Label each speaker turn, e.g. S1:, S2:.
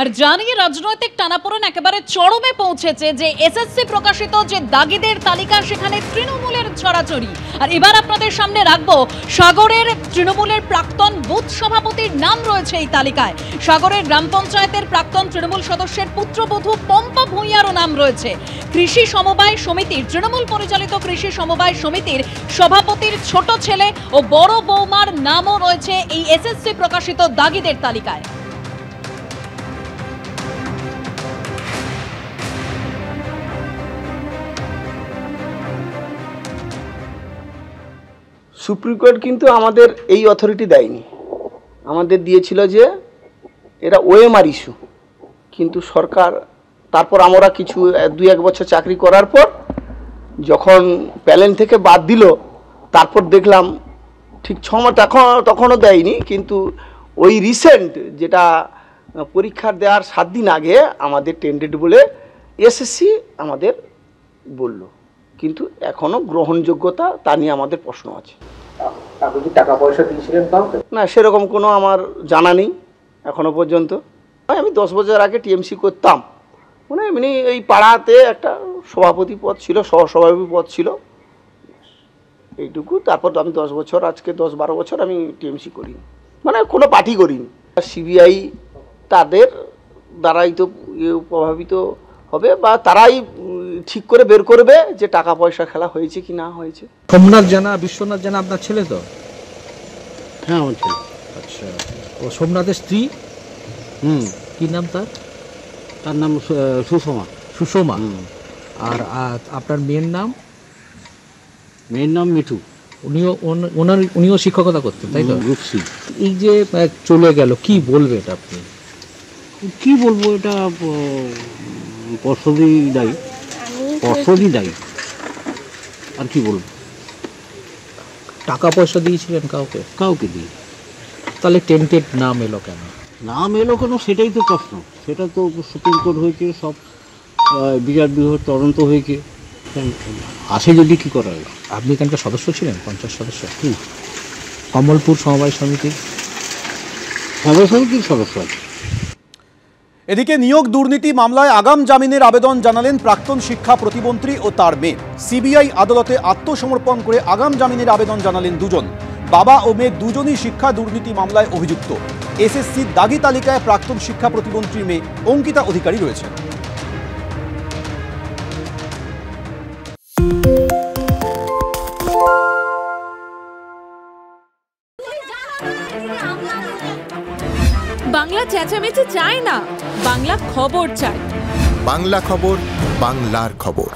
S1: আর জানিয়ে রাজনৈতিক টানাপোড়েন একেবারে চরমে পৌঁছেছে যে এসএসসি প্রকাশিত যে দাগিদের তালিকা সেখানে তৃণমূলের ছড়াছড়ি। আর এবার আপনাদের সামনে রাখবো সাগরের তৃণমূলের প্রাক্তন বুথ সভাপতির নাম রয়েছে এই তালিকায়। সাগরের গ্রাম পঞ্চায়েতের প্রাক্তন তৃণমূল সদস্যের পুত্রবধূ পম্পা ভূঁইয়ারও নাম রয়েছে। কৃষি সমবায় সমিতির তৃণমূল পরিচালিত কৃষি সমবায় সমিতির সভাপতির ছোট ছেলে ও বড় বৌমার নামও রয়েছে এই এসএসসি প্রকাশিত দাগিদের তালিকায়।
S2: সুপ্রিম কোর্ট কিন্তু আমাদের এই অথরিটি দেয়নি, আমাদের দিয়েছিল যে এরা ওএমআর ইস্যু। কিন্তু সরকার তারপর আমরা কিছু 2-1 বছর চাকরি করার পর যখন প্যানেল থেকে বাদ দিল, তারপর দেখলাম ঠিক 6 মাস তখনও দেয়নি। কিন্তু ওই রিসেন্ট যেটা পরীক্ষার দেওয়ার 7 দিন আগে আমাদের টেন্ডেড বলে এসএসসি আমাদের বলল, কিন্তু এখনও গ্রহণযোগ্যতা তা নিয়ে আমাদের প্রশ্ন আছে।
S3: আপনি কি টাকা পয়সা দিয়েছিলেন কাউকে?
S2: না, সেরকম কোনো আমার জানা নেই এখনো পর্যন্ত। আমি 10 বছর আগে টিএমসি করতাম, মানে এমনি এই পাড়াতে একটা সভাপতি পদ ছিল, সহসভাপতি পদ ছিল, এইটুকু। তারপর আমি 10 বছর, আজকে 10-12 বছর আমি টিএমসি করি, মানে কোনো পার্টি করিনি। সিবিআই তাদের দ্বারাই তো প্রভাবিত হবে, বা তারাই ঠিক করে বের করবে যে টাকা পয়সা খেলা হয়েছে কি না হয়েছে।
S4: সোমনাথ জানা, বিশ্বনাথ জানা আপনার ছেলে তো?
S3: হ্যাঁ, আমার ছেলে।
S4: আচ্ছা, ও সোমনাথের স্ত্রী? কি নাম তার?
S3: তার নাম সুষমা।
S4: সুষমা। আর আপনার মেয়ের নাম?
S3: মেয়ের নাম মিঠু।
S4: উনিও শিক্ষকতা করতেন, তাই তো?
S3: রূপসী।
S4: এই যে চলে গেল, কি বলবে এটা আপনি?
S3: কি বলবো, এটা পর্ষদই দায়ী, আর কি বলবো।
S4: টাকা পয়সা দিয়েছিলেন কাউকে
S3: দিই?
S4: তাহলে টেন্টেড নাম এলো কেন?
S3: নাম এলো কেন সেটাই তো প্রশ্ন। সেটা তো সুপ্রিম কোর্ট হয়েছে, সব বিচার বিভাগ তদন্ত হয়েছে, আসে যদি কি করা হয়।
S4: আপনি এখানকার সদস্য ছিলেন, পঞ্চায়েত সদস্য? কমলপুর সমবায় সমিতির
S3: সদস্য আছে।
S5: এদিকে নিয়োগ দুর্নীতি মামলায় আগাম জামিনের আবেদন জানালেন প্রাক্তন শিক্ষা প্রতিমন্ত্রী ও তার মেয়ে। সিবিআই আদালতে আত্মসমর্পণ করে আগাম জামিনের আবেদন জানালেন দুজন। বাবা ও মেয়ে দুজনই শিক্ষা দুর্নীতি মামলায় অভিযুক্ত। এসএসসির দাগি তালিকায় প্রাক্তন শিক্ষা প্রতিমন্ত্রীর মেয়ে অঙ্কিতা অধিকারী রয়েছেন।
S6: বাংলা চেঁচামেচি চায় না, বাংলা খবর চাই।
S7: বাংলা খবর, বাংলার খবর।